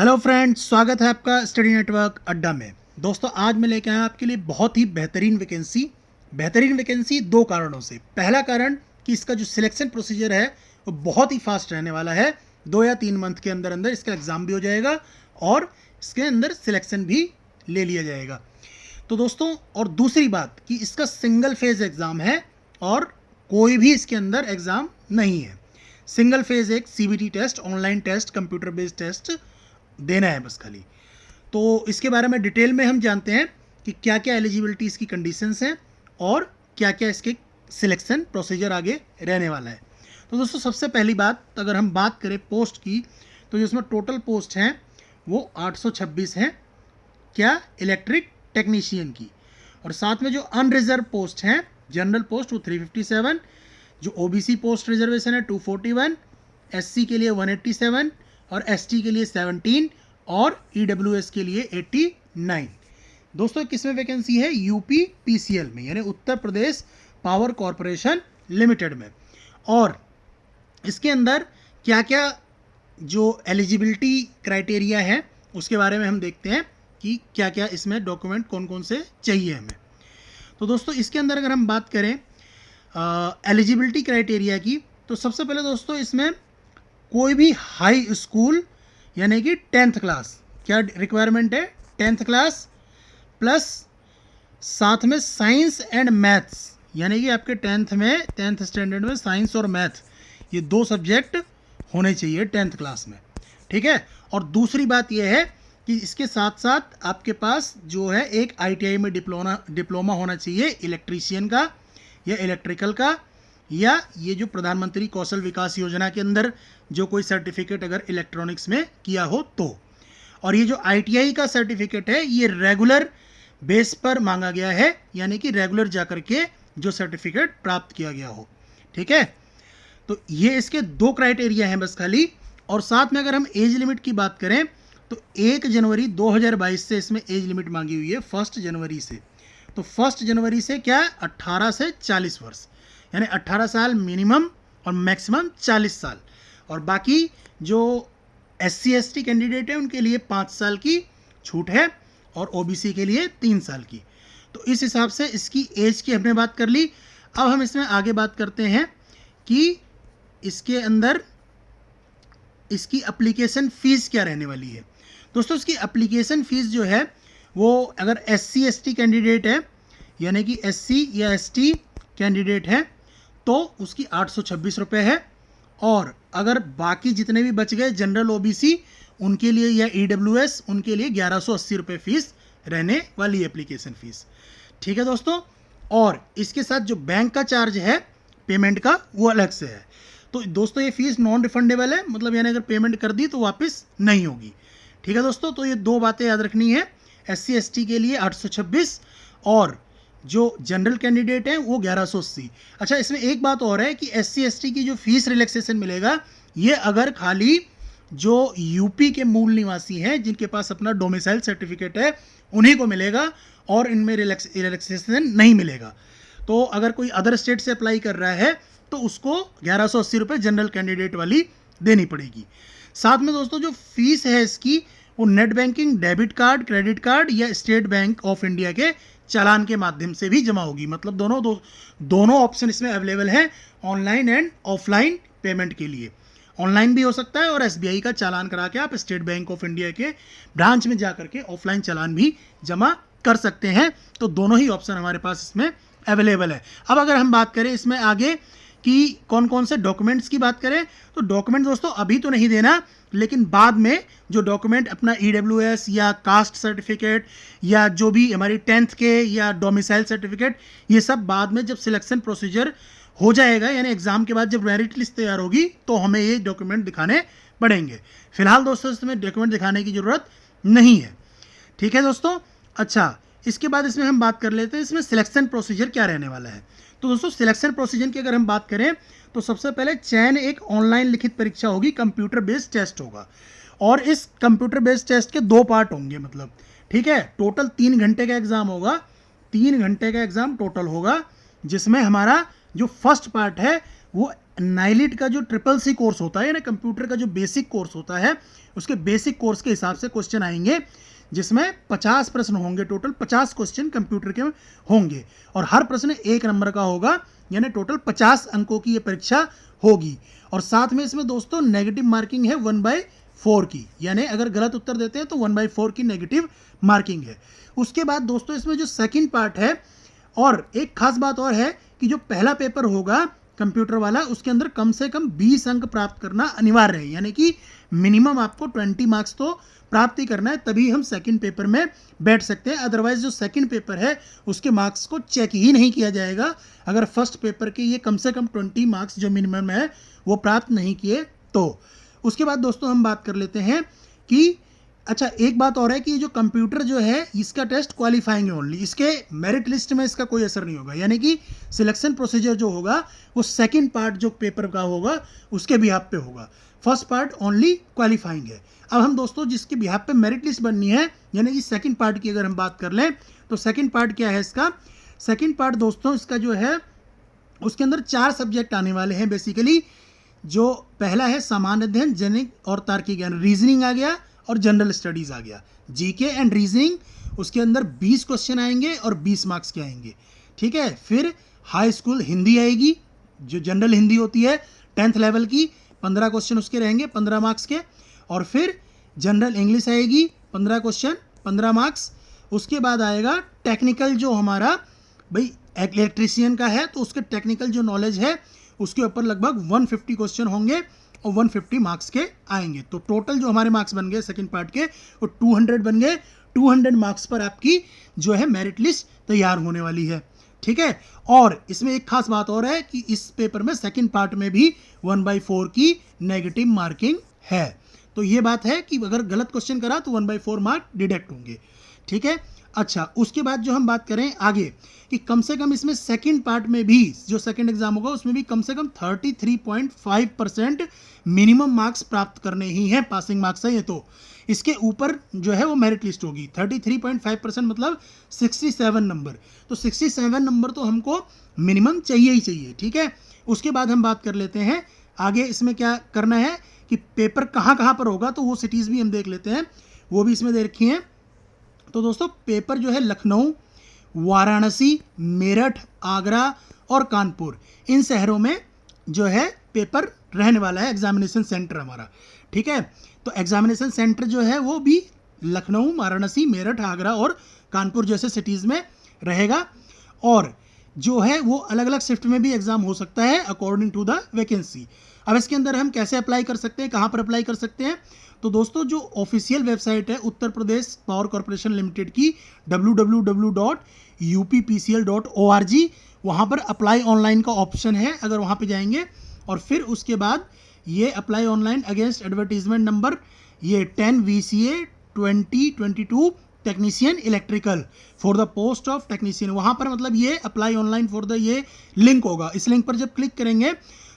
Hello friends, स्वागत है आपका स्टडी नेटवर्क अड्डा में। दोस्तों, आज मैं लेके आया आपके लिए बहुत ही बेहतरीन वैकेंसी दो कारणों से। पहला कारण कि इसका जो सिलेक्शन प्रोसीजर है वो बहुत ही फास्ट रहने वाला है। 2 या 3 मंथ के अंदर अंदर इसका एग्ज़ाम भी हो जाएगा और इसके अंदर सिलेक्शन भी ले लिया जाएगा। तो दोस्तों, और दूसरी बात कि इसका सिंगल फेज एग्ज़ाम है और कोई भी इसके अंदर एग्ज़ाम नहीं है। सिंगल फेज एक CBT test, online test, computer based test देना है बस खाली। तो इसके बारे में डिटेल में हम जानते हैं कि क्या क्या एलिजिबिलिटी इसकी कंडीशंस हैं और क्या क्या इसके सिलेक्शन प्रोसीजर आगे रहने वाला है। तो दोस्तों, सबसे पहली बात, अगर हम बात करें पोस्ट की, तो जो इसमें टोटल पोस्ट हैं वो 826 हैं, क्या इलेक्ट्रिक टेक्नीशियन की। और साथ में जो अनरिजर्व पोस्ट हैं, जनरल पोस्ट, वो 357, जो ओबीसी पोस्ट रिजर्वेशन है 241, एससी के लिए 187 और एसटी के लिए 17 और ईडब्ल्यूएस के लिए 89। दोस्तों, किसमें वैकेंसी है? यूपी पीसीएल में, यानी Uttar Pradesh power corporation limited में। और इसके अंदर क्या क्या जो एलिजिबिलिटी क्राइटेरिया है उसके बारे में हम देखते हैं कि क्या क्या इसमें डॉक्यूमेंट कौन कौन से चाहिए हमें। तो दोस्तों, इसके अंदर अगर हम बात करें एलिजिबिलिटी क्राइटेरिया की, तो सबसे पहले दोस्तों इसमें कोई भी हाई स्कूल यानी कि 10th क्लास, क्या रिक्वायरमेंट है? 10th क्लास प्लस साथ में साइंस एंड मैथ्स, यानी कि आपके 10th स्टैंडर्ड में साइंस और मैथ, ये 2 सब्जेक्ट होने चाहिए 10th क्लास में, ठीक है। और दूसरी बात यह है कि इसके साथ साथ आपके पास जो है एक आईटीआई में डिप्लोमा होना चाहिए, इलेक्ट्रीशियन का या इलेक्ट्रिकल का, या ये जो प्रधानमंत्री कौशल विकास योजना के अंदर जो कोई सर्टिफिकेट अगर इलेक्ट्रॉनिक्स में किया हो तो। और ये जो आईटीआई का सर्टिफिकेट है ये रेगुलर बेस पर मांगा गया है, यानी कि रेगुलर जाकर के जो सर्टिफिकेट प्राप्त किया गया हो, ठीक है। तो ये इसके 2 क्राइटेरिया हैं बस खाली। और साथ में अगर हम एज लिमिट की बात करें तो 1 जनवरी 2022 से इसमें एज लिमिट मांगी हुई है, 1 जनवरी से। तो 1 जनवरी से क्या, 18 से 40 वर्ष, यानी 18 साल मिनिमम और मैक्सिमम 40 साल। और बाकी जो SC ST कैंडिडेट है उनके लिए 5 साल की छूट है और OBC के लिए 3 साल की। तो इस हिसाब से इसकी एज की हमने बात कर ली। अब हम इसमें आगे बात करते हैं कि इसके अंदर इसकी एप्लीकेशन फ़ीस क्या रहने वाली है। दोस्तों, इसकी एप्लीकेशन फ़ीस जो है वो अगर SC ST कैंडिडेट है, यानी कि SC या ST कैंडिडेट है, तो उसकी 826 रुपये है। और अगर बाकी जितने भी बच गए जनरल OBC उनके लिए या EWS उनके लिए 1180 रुपये फ़ीस रहने वाली एप्लीकेशन फ़ीस, ठीक है दोस्तों। और इसके साथ जो बैंक का चार्ज है पेमेंट का वो अलग से है। तो दोस्तों, ये फ़ीस नॉन रिफंडेबल है, मतलब यानी अगर पेमेंट कर दी तो वापस नहीं होगी, ठीक है दोस्तों। तो ये 2 बातें याद रखनी है, SC ST के लिए 826 और जो जनरल कैंडिडेट हैं वो 1180। अच्छा, इसमें एक बात और है कि SC ST की जो फीस रिलैक्सेशन मिलेगा ये अगर खाली जो यूपी के मूल निवासी हैं जिनके पास अपना डोमिसाइल सर्टिफिकेट है उन्हीं को मिलेगा, और इनमें रिलैक्सेशन नहीं मिलेगा। तो अगर कोई अदर स्टेट से अप्लाई कर रहा है तो उसको 1180 रुपये जनरल कैंडिडेट वाली देनी पड़ेगी। साथ में दोस्तों जो फीस है इसकी वो net banking, debit card, credit card या स्टेट बैंक ऑफ इंडिया के चालान के माध्यम से भी जमा होगी। मतलब दोनों ऑप्शन इसमें अवेलेबल हैं, ऑनलाइन एंड ऑफलाइन पेमेंट के लिए। ऑनलाइन भी हो सकता है और SBI का चालान करा के आप स्टेट बैंक ऑफ इंडिया के ब्रांच में जा करके ऑफलाइन चालान भी जमा कर सकते हैं। तो दोनों ही ऑप्शन हमारे पास इसमें अवेलेबल है। अब अगर हम बात करें इसमें आगे कि कौन कौन से डॉक्यूमेंट्स की बात करें, तो डॉक्यूमेंट दोस्तों अभी तो नहीं देना, लेकिन बाद में जो डॉक्यूमेंट अपना EWS या कास्ट सर्टिफिकेट या जो भी हमारी 10th के या डोमिसाइल सर्टिफिकेट, ये सब बाद में जब सिलेक्शन प्रोसीजर हो जाएगा, यानी एग्ज़ाम के बाद जब मेरिट लिस्ट तैयार होगी तो हमें ये डॉक्यूमेंट दिखाने पड़ेंगे। फिलहाल दोस्तों इसमें डॉक्यूमेंट दिखाने की ज़रूरत नहीं है, ठीक है दोस्तों। अच्छा, इसके बाद इसमें हम बात कर लेते हैं इसमें सिलेक्शन प्रोसीजर क्या रहने वाला है। तो दोस्तों, सिलेक्शन प्रोसीजर की अगर हम बात करें तो सबसे पहले चयन एक ऑनलाइन लिखित परीक्षा होगी, कंप्यूटर बेस्ड टेस्ट होगा। और इस कंप्यूटर बेस्ड टेस्ट के 2 पार्ट होंगे, मतलब ठीक है। टोटल 3 घंटे का एग्ज़ाम होगा, 3 घंटे का एग्ज़ाम टोटल होगा, जिसमें हमारा जो फर्स्ट पार्ट है वो नाइलिट का जो CCC कोर्स होता है, यानी कंप्यूटर का जो बेसिक कोर्स होता है, उसके बेसिक कोर्स के हिसाब से क्वेश्चन आएंगे, जिसमें 50 प्रश्न होंगे। टोटल 50 क्वेश्चन कंप्यूटर के होंगे और हर प्रश्न 1 नंबर का होगा, यानी टोटल 50 अंकों की ये परीक्षा होगी। और साथ में इसमें दोस्तों नेगेटिव मार्किंग है 1/4 की, यानी अगर गलत उत्तर देते हैं तो 1/4 की नेगेटिव मार्किंग है। उसके बाद दोस्तों इसमें जो सेकंड पार्ट है, और एक खास बात और है कि जो पहला पेपर होगा कंप्यूटर वाला, उसके अंदर कम से कम 20 अंक प्राप्त करना अनिवार्य है, यानी कि मिनिमम आपको 20 मार्क्स तो प्राप्त ही करना है, तभी हम सेकंड पेपर में बैठ सकते हैं। अदरवाइज जो सेकंड पेपर है उसके मार्क्स को चेक ही नहीं किया जाएगा अगर फर्स्ट पेपर के ये कम से कम 20 मार्क्स जो मिनिमम है वो प्राप्त नहीं किए तो। उसके बाद दोस्तों हम बात कर लेते हैं कि अच्छा, एक बात और है कि जो कंप्यूटर जो है इसका टेस्ट क्वालिफाइंग है ओनली, इसके मेरिट लिस्ट में इसका कोई असर नहीं होगा, यानी कि सिलेक्शन प्रोसीजर जो होगा वो सेकंड पार्ट जो पेपर का होगा उसके बिहाफ पे होगा, फर्स्ट पार्ट ओनली क्वालिफाइंग है। अब हम दोस्तों जिसके बिहाफ पे मेरिट लिस्ट बननी है, यानी कि सेकंड पार्ट की अगर हम बात कर लें तो सेकंड पार्ट क्या है इसका? सेकंड पार्ट दोस्तों इसका जो है उसके अंदर 4 सब्जेक्ट आने वाले हैं बेसिकली। जो पहला है सामान्य अध्ययन, जनिक और तार्किक ज्ञान, रीजनिंग आ गया और जनरल स्टडीज आ गया, जीके एंड रीजनिंग। उसके अंदर 20 क्वेश्चन आएंगे और 20 मार्क्स के आएंगे, ठीक है। फिर हाई स्कूल हिंदी आएगी, जो जनरल हिंदी होती है 10th लेवल की, 15 क्वेश्चन उसके रहेंगे 15 मार्क्स के। और फिर जनरल इंग्लिश आएगी 15 क्वेश्चन 15 मार्क्स। उसके बाद आएगा टेक्निकल, जो हमारा भाई इलेक्ट्रीशियन का है तो उसके टेक्निकल जो नॉलेज है उसके ऊपर लगभग 150 क्वेश्चन होंगे और 150 मार्क्स के आएंगे। तो टोटल जो हमारे मार्क्स बन गए सेकंड पार्ट के वो 200 बन गए। 200 मार्क्स पर आपकी जो है मेरिट लिस्ट तैयार होने वाली है, ठीक है। और इसमें एक खास बात और है कि इस पेपर में सेकंड पार्ट में भी 1/4 की नेगेटिव मार्किंग है। तो ये बात है कि अगर गलत क्वेश्चन करा तो 1/4 मार्क डिडक्ट होंगे, ठीक है। अच्छा, उसके बाद जो हम बात करें आगे कि कम से कम इसमें सेकंड पार्ट में भी जो सेकंड एग्जाम होगा उसमें भी कम से कम 33.5% मिनिमम मार्क्स प्राप्त करने ही हैं, पासिंग मार्क्स है ये। तो इसके ऊपर जो है वो मेरिट लिस्ट होगी। 33.5% मतलब 67 नंबर, तो 67 नंबर तो हमको मिनिमम चाहिए ही चाहिए, ठीक है। उसके बाद हम बात कर लेते हैं आगे इसमें क्या करना है कि पेपर कहाँ कहाँ पर होगा, तो वो सिटीज़ भी हम देख लेते हैं, वो भी इसमें दे रखी हैं। तो दोस्तों पेपर जो है लखनऊ, वाराणसी, मेरठ, आगरा और कानपुर, इन शहरों में जो है पेपर रहने वाला है, एग्जामिनेशन सेंटर हमारा, ठीक है। तो एग्जामिनेशन सेंटर जो है वो भी लखनऊ, वाराणसी, मेरठ, आगरा और कानपुर जैसे सिटीज़ में रहेगा। और जो है वो अलग अलग शिफ्ट में भी एग्ज़ाम हो सकता है अकॉर्डिंग टू द वैकेंसी। अब इसके अंदर हम कैसे अप्लाई कर सकते हैं, कहाँ पर अप्लाई कर सकते हैं? तो दोस्तों जो ऑफिशियल वेबसाइट है Uttar Pradesh power corporation limited की www.uppcl.org, वहाँ पर अप्लाई ऑनलाइन का ऑप्शन है, अगर वहाँ पे जाएंगे और फिर उसके बाद ये apply online against advertisement number ये 10 VCA 2022 technician electrical for the post of technician, वहाँ पर मतलब ये अप्लाई ऑनलाइन फॉर द ये लिंक होगा। इस लिंक पर जब क्लिक करेंगे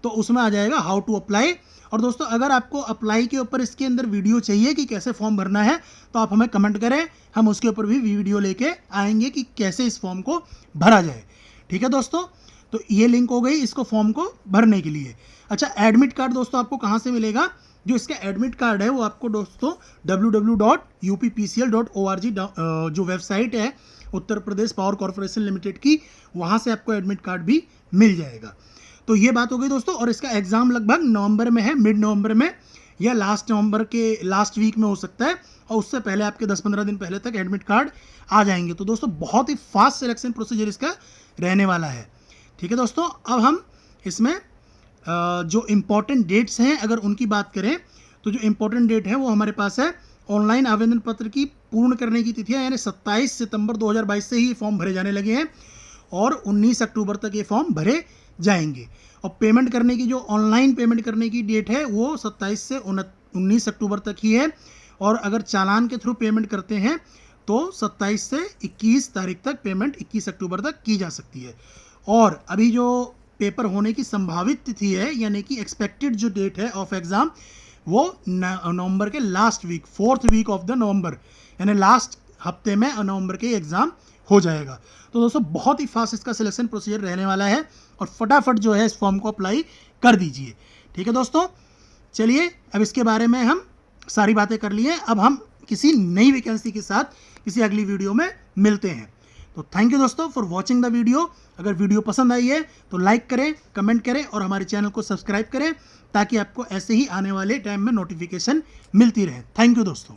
तो उसमें आ जाएगा हाउ टू अप्लाई। और दोस्तों अगर आपको अप्लाई के ऊपर इसके अंदर वीडियो चाहिए कि कैसे फॉर्म भरना है तो आप हमें कमेंट करें, हम उसके ऊपर भी वीडियो लेके आएंगे कि कैसे इस फॉर्म को भरा जाए, ठीक है दोस्तों। तो ये लिंक हो गई इसको फॉर्म को भरने के लिए। अच्छा, एडमिट कार्ड दोस्तों आपको कहाँ से मिलेगा? जो इसका एडमिट कार्ड है वो आपको दोस्तों www.uppcl.org जो वेबसाइट है Uttar Pradesh power corporation limited की, वहाँ से आपको एडमिट कार्ड भी मिल जाएगा। तो ये बात हो गई दोस्तों। और इसका एग्ज़ाम लगभग नवंबर में है, मिड नवंबर में या लास्ट नवंबर के लास्ट वीक में हो सकता है, और उससे पहले आपके 10-15 दिन पहले तक एडमिट कार्ड आ जाएंगे। तो दोस्तों बहुत ही फास्ट सिलेक्शन प्रोसीजर इसका रहने वाला है, ठीक है दोस्तों। अब हम इसमें जो इम्पोर्टेंट डेट्स हैं अगर उनकी बात करें तो जो इम्पोर्टेंट डेट है वो हमारे पास है ऑनलाइन आवेदन पत्र की पूर्ण करने की तिथि है, यानी 27 सितंबर 2022 से ही फॉर्म भरे जाने लगे हैं और 19 अक्टूबर तक ये फॉर्म भरे जाएंगे। और पेमेंट करने की जो ऑनलाइन पेमेंट करने की डेट है वो 27 से 19 अक्टूबर तक ही है। और अगर चालान के थ्रू पेमेंट करते हैं तो 27 से 21 तारीख तक पेमेंट 21 अक्टूबर तक की जा सकती है। और अभी जो पेपर होने की संभावित तिथि है यानी कि एक्सपेक्टेड जो डेट है ऑफ एग्ज़ाम वो नवंबर के last week 4th week of the November, यानी लास्ट हफ्ते में नवंबर के एग्ज़ाम हो जाएगा। तो दोस्तों बहुत ही फास्ट इसका सिलेक्शन प्रोसीजर रहने वाला है और फटाफट जो है इस फॉर्म को अप्लाई कर दीजिए। ठीक है दोस्तों, चलिए अब इसके बारे में हम सारी बातें कर लिए, अब हम किसी नई वैकेंसी के साथ किसी अगली वीडियो में मिलते हैं। तो थैंक यू दोस्तों फॉर वॉचिंग द वीडियो। अगर वीडियो पसंद आई है तो लाइक करें, कमेंट करें और हमारे चैनल को सब्सक्राइब करें ताकि आपको ऐसे ही आने वाले टाइम में नोटिफिकेशन मिलती रहे। थैंक यू दोस्तों।